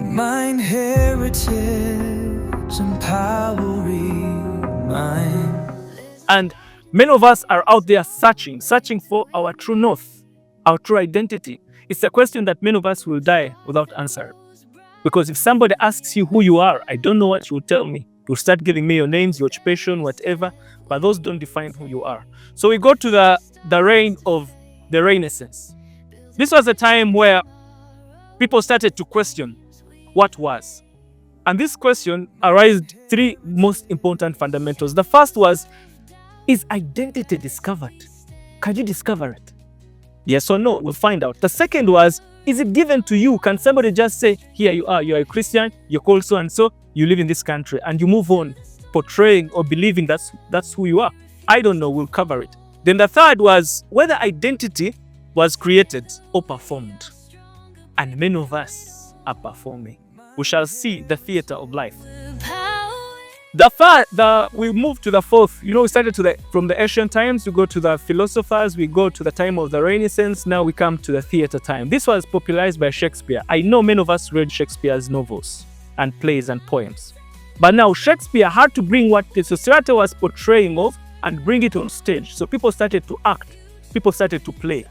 Mine heritage, empowering mind. And many of us are out there searching for our true north, our true identity. It's a question that many of us will die without answer. Because if somebody asks you who you are, I don't know what you will tell me. You'll start giving me your names, your occupation, whatever, but those don't define who you are. So we go to the reign of the Renaissance. This was a time where people started to question what was. And this question arised three most important fundamentals. The first was, is identity discovered? Can you discover it? Yes or no? We'll find out. The second was, is it given to you? Can somebody just say, here you are, you're a Christian, you're called so and so, you live in this country, and you move on portraying or believing that's who you are? I don't know, we'll cover it. Then the third was whether identity was created or performed. And many of us are performing. We shall see the theater of life. We move to the fourth. We started from the ancient times, we go to the philosophers, we go to the time of the Renaissance, now we come to the theater time. This was popularized by Shakespeare. I know many of us read Shakespeare's novels and plays and poems. But now Shakespeare had to bring what the society was portraying of and bring it on stage. So people started to act, people started to play.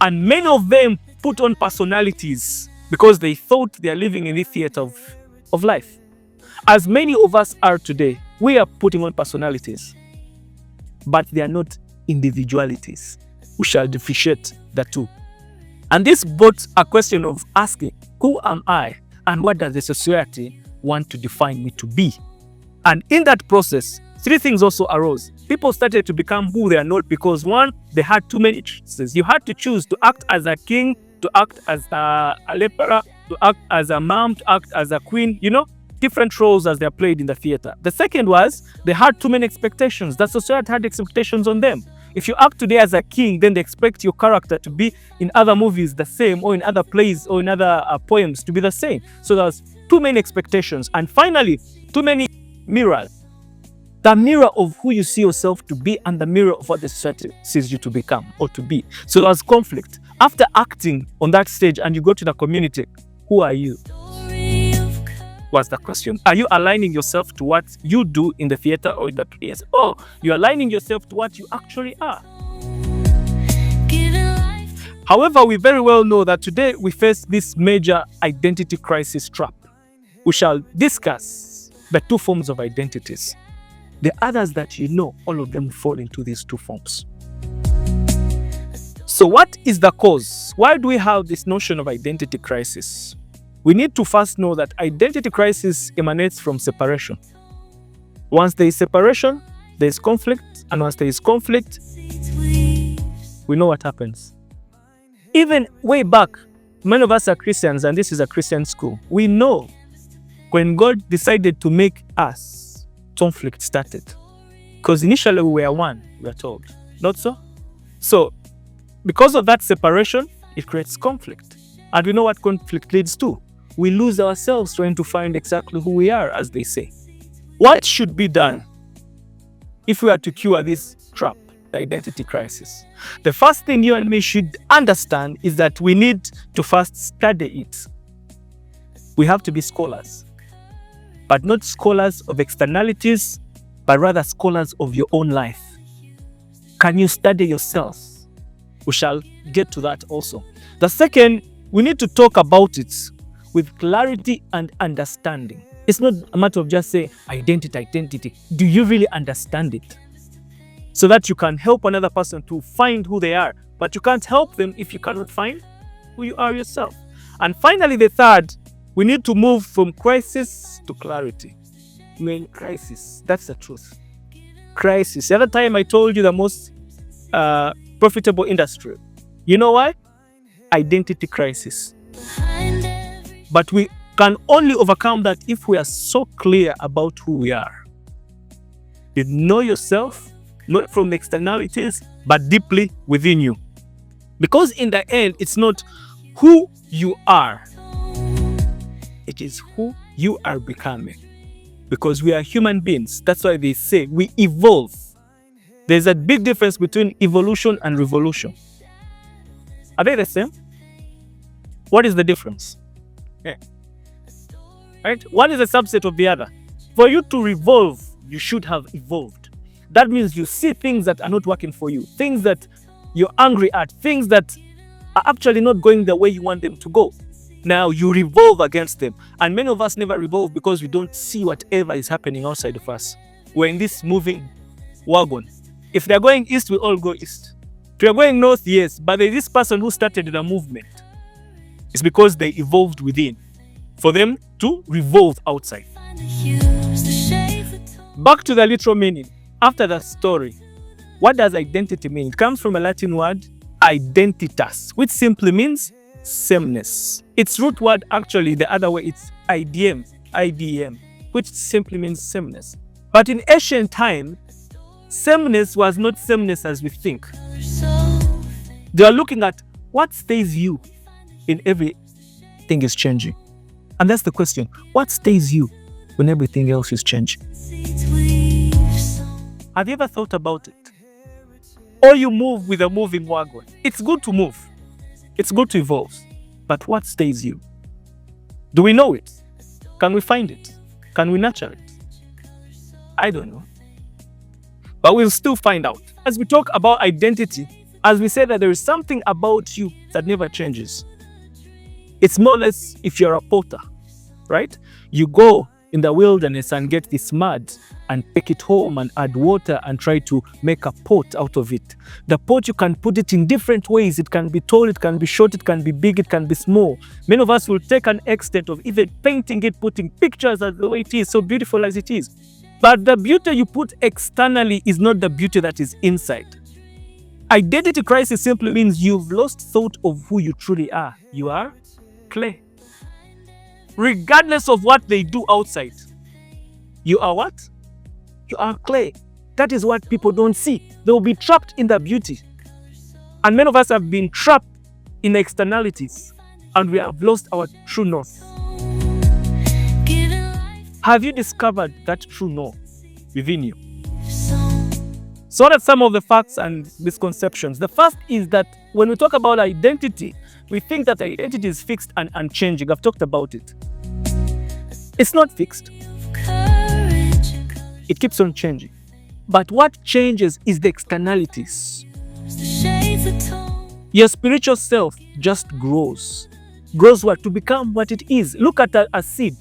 And many of them put on personalities because they thought they are living in the theater of life. As many of us are today, we are putting on personalities, but they are not individualities. We shall differentiate the two. And this brought a question of asking, who am I and what does the society want to define me to be? And in that process, three things also arose. People started to become who they are not because, one, they had too many choices. You had to choose to act as a king, to act as a leper, to act as a mom, to act as a queen, different roles as they are played in the theater. The second was they had too many expectations. The society had expectations on them. If you act today as a king, then they expect your character to be in other movies the same, or in other plays, or in other poems to be the same. So there's too many expectations. And finally, too many mirrors. The mirror of who you see yourself to be and the mirror of what the society sees you to become or to be. So there's conflict. After acting on that stage and you go to the community, who are you? Was the question. Are you aligning yourself to what you do in the theater or in the plays? Or you're aligning yourself to what you actually are? However, we very well know that today we face this major identity crisis trap. We shall discuss the two forms of identities. The others that all of them fall into these two forms. So what is the cause? Why do we have this notion of identity crisis? We need to first know that identity crisis emanates from separation. Once there is separation, there is conflict, and once there is conflict, we know what happens. Even way back, many of us are Christians, and this is a Christian school. We know when God decided to make us, conflict started. Because initially we were one, we are told. Not so? So, because of that separation, it creates conflict. And we know what conflict leads to. We lose ourselves trying to find exactly who we are, as they say. What should be done if we are to cure this trap, the identity crisis? The first thing you and me should understand is that we need to first study it. We have to be scholars, but not scholars of externalities, but rather scholars of your own life. Can you study yourself? We shall get to that also. The second, we need to talk about it with clarity and understanding. It's not a matter of just saying identity. Do you really understand it? So that you can help another person to find who they are. But you can't help them if you cannot find who you are yourself. And finally, the third, we need to move from crisis to clarity. We're in crisis. That's the truth. Crisis. The other time I told you the most profitable industry. You know why? Identity crisis. But we can only overcome that if we are so clear about who we are. You know yourself, not from externalities, but deeply within you. Because in the end, it's not who you are. It is who you are becoming. Because we are human beings. That's why they say we evolve. There's a big difference between evolution and revolution. Are they the same? What is the difference? Yeah. right? One is a subset of the other. For you to revolve, you should have evolved. That means you see things that are not working for you, things that you're angry at, things that are actually not going the way you want them to go. Now you revolve against them. And many of us never revolve because we don't see whatever is happening outside of us. We're in this moving wagon. If they're going east, we all go east. If you're going north, yes, but there's this person who started the movement. It's because they evolved within for them to revolve outside. Back to the literal meaning. After that story, what does identity mean? It comes from a Latin word, identitas, which simply means sameness. Its root word, actually, the other way, it's idm, which simply means sameness. But in ancient time, sameness was not sameness as we think. They are looking at what stays you in everything is changing. And that's the question. What stays you when everything else is changing? Have you ever thought about it? Or you move with a moving wagon. It's good to move. It's good to evolve. But what stays you? Do we know it? Can we find it? Can we nurture it? I don't know. But we'll still find out. As we talk about identity, as we say that there is something about you that never changes. It's more or less if you're a potter, right? You go in the wilderness and get this mud and take it home and add water and try to make a pot out of it. The pot, you can put it in different ways. It can be tall, it can be short, it can be big, it can be small. Many of us will take an extent of even painting it, putting pictures as the way it is, so beautiful as it is. But the beauty you put externally is not the beauty that is inside. Identity crisis simply means you've lost thought of who you truly are. You are clay. Regardless of what they do outside, you are what? You are clay. That is what people don't see. They will be trapped in the beauty. And many of us have been trapped in externalities and we have lost our true north. Have you discovered that true north within you? So what are some of the facts and misconceptions? The first is that when we talk about identity, we think that identity is fixed and unchanging. I've talked about it. It's not fixed. It keeps on changing. But what changes is the externalities. Your spiritual self just grows. Grows what? To become what it is. Look at a seed.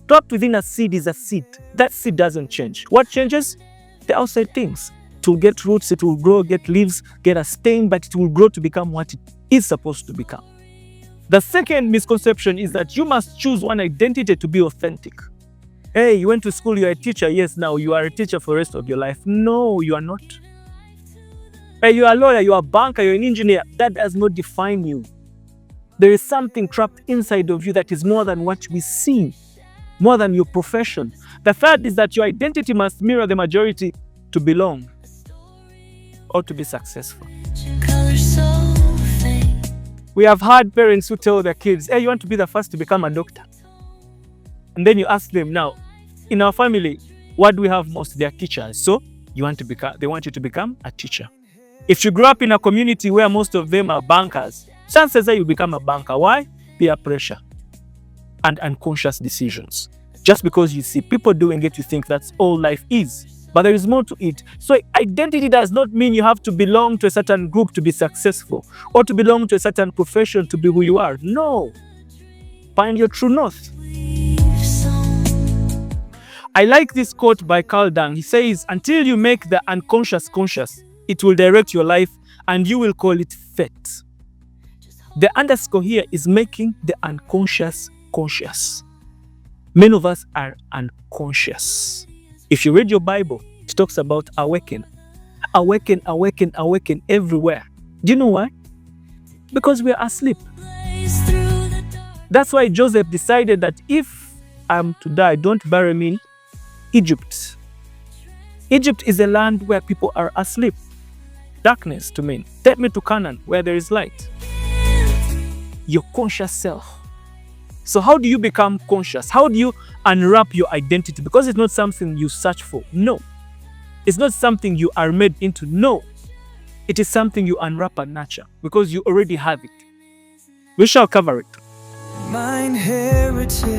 Trapped within a seed is a seed. That seed doesn't change. What changes? The outside things. It will get roots, it will grow, get leaves, get a stem, but it will grow to become what it is supposed to become. The second misconception is that you must choose one identity to be authentic. Hey, you went to school, you're a teacher. Yes, now you are a teacher for the rest of your life. No, you are not. Hey, you are a lawyer, you are a banker, you're an engineer. That does not define you. There is something trapped inside of you that is more than what we see, more than your profession. The third is that your identity must mirror the majority to belong or to be successful. We have had parents who tell their kids, hey, you want to be the first to become a doctor. And then you ask them, now, in our family, what do we have most? They are teachers. So they want you to become a teacher. If you grow up in a community where most of them are bankers, chances are you become a banker. Why? Peer pressure and unconscious decisions. Just because you see people doing it, you think that's all life is. But there is more to it. So identity does not mean you have to belong to a certain group to be successful or to belong to a certain profession to be who you are. No. Find your true north. I like this quote by Carl Jung. He says, until you make the unconscious conscious, it will direct your life and you will call it fate. The underscore here is making the unconscious conscious. Many of us are unconscious. If you read your Bible, it talks about awaken. Awaken, awaken, awaken everywhere. Do you know why? Because we are asleep. That's why Joseph decided that if I'm to die, don't bury me in Egypt. Egypt is a land where people are asleep. Darkness to me. Take me to Canaan, where there is light. Your conscious self. So how do you become conscious? How do you unwrap your identity? Because it's not something you search for. No. It's not something you are made into. No. It is something you unwrap and nurture because you already have it. We shall cover it. My heritage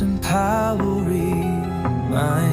empowering mind.